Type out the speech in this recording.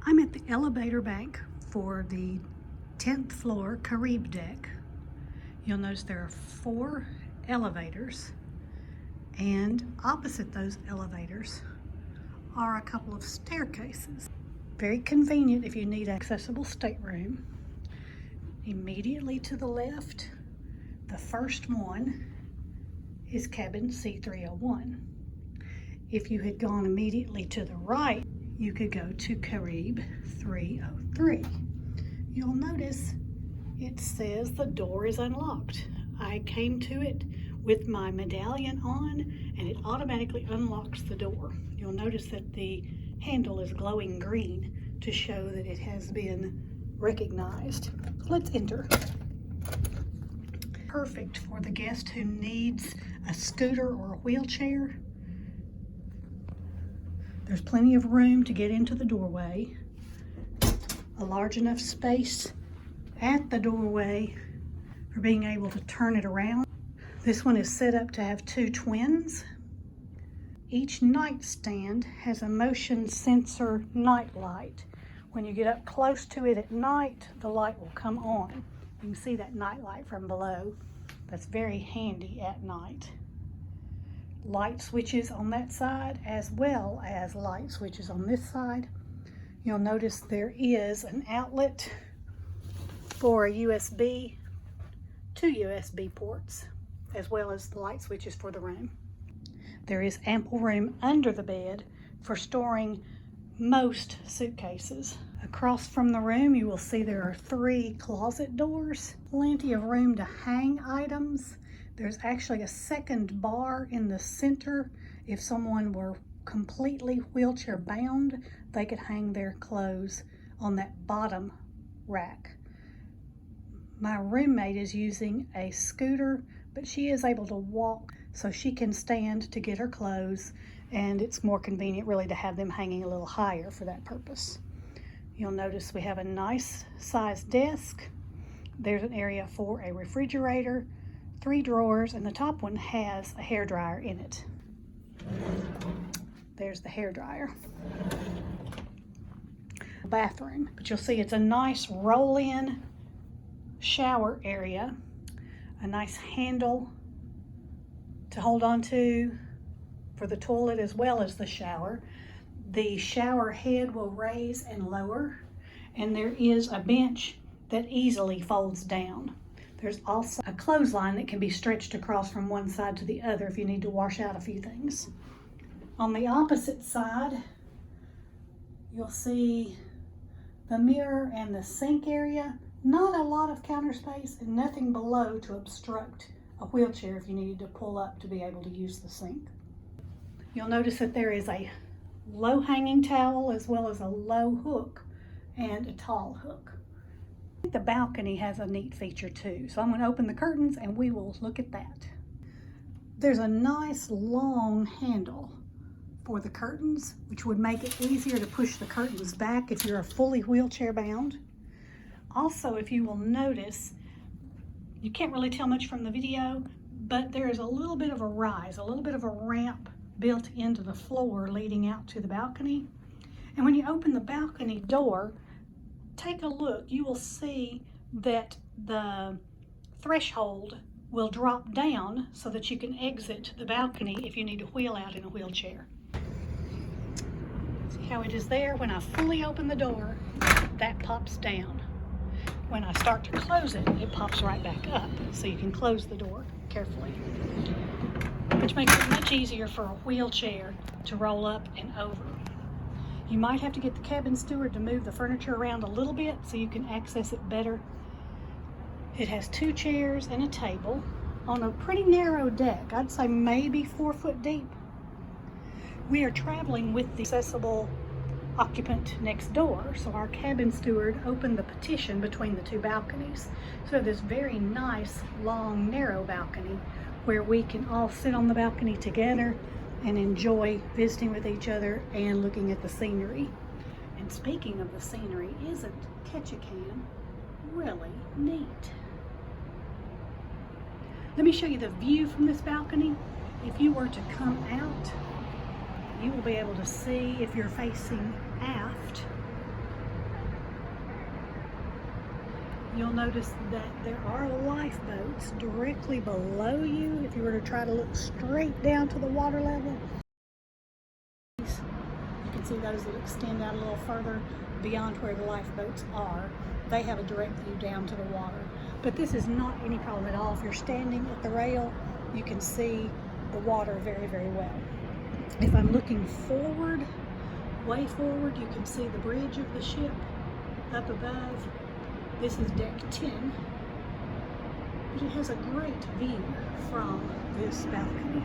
I'm at the elevator bank for the 10th floor Caribe Deck. You'll notice there are 4 elevators, and opposite those elevators are a couple of staircases. Very convenient if you need an accessible stateroom. Immediately to the left, the first one is cabin C301. If you had gone immediately to the right, you could go to Caribe 303. You'll notice it says the door is unlocked. I came to it with my medallion on, and it automatically unlocks the door. You'll notice that the handle is glowing green to show that it has been recognized. Let's enter. Perfect for the guest who needs a scooter or a wheelchair. There's plenty of room to get into the doorway. A large enough space at the doorway for being able to turn it around. This one is set up to have 2 twins. Each nightstand has a motion sensor night light. When you get up close to it at night, the light will come on. You can see that night light from below. That's very handy at night. Light switches on that side as well as light switches on this side. You'll notice there is an outlet for a USB, 2 USB ports, as well as the light switches for the room. There is ample room under the bed for storing most suitcases. Across from the room, you will see there are 3 closet doors. Plenty of room to hang items. There's actually a second bar in the center. If someone were completely wheelchair bound, they could hang their clothes on that bottom rack. My roommate is using a scooter, but she is able to walk, so she can stand to get her clothes, and it's more convenient really to have them hanging a little higher for that purpose. You'll notice we have a nice sized desk. There's an area for a refrigerator, 3 drawers, and the top one has a hairdryer in it. There's the hairdryer. Bathroom, but you'll see it's a nice roll-in shower area, a nice handle to hold on to for the toilet as well as the shower. The shower head will raise and lower, and there is a bench that easily folds down. There's also a clothesline that can be stretched across from one side to the other if you need to wash out a few things. On the opposite side, you'll see the mirror and the sink area. Not a lot of counter space and nothing below to obstruct a wheelchair if you needed to pull up to be able to use the sink. You'll notice that there is a low hanging towel as well as a low hook and a tall hook. The balcony has a neat feature too, so I'm going to open the curtains and we will look at that. There's a nice long handle for the curtains, which would make it easier to push the curtains back if you're fully wheelchair bound. Also, if you will notice, you can't really tell much from the video, but there is a little bit of a rise, a little bit of a ramp built into the floor leading out to the balcony. And when you open the balcony door, take a look. You will see that the threshold will drop down so that you can exit the balcony if you need to wheel out in a wheelchair. See how it is there? When I fully open the door, that pops down. When I start to close it, it pops right back up, so you can close the door carefully, which makes it much easier for a wheelchair to roll up and over. You might have to get the cabin steward to move the furniture around a little bit so you can access it better. It has 2 chairs and a table on a pretty narrow deck. I'd say maybe 4 foot deep. We are traveling with the accessible occupant next door, so our cabin steward opened the partition between the 2 balconies. So this very nice, long, narrow balcony where we can all sit on the balcony together and enjoy visiting with each other and looking at the scenery. And speaking of the scenery, isn't Ketchikan really neat? Let me show you the view from this balcony. If you were to come out, you will be able to see, if you're facing aft, you'll notice that there are lifeboats directly below you. If you were to try to look straight down to the water level, you can see those that extend out a little further beyond where the lifeboats are. They have a direct view down to the water. But this is not any problem at all. If you're standing at the rail, you can see the water very, very well. If I'm looking forward, way forward, you can see the bridge of the ship up above. This is deck 10. But it has a great view from this balcony.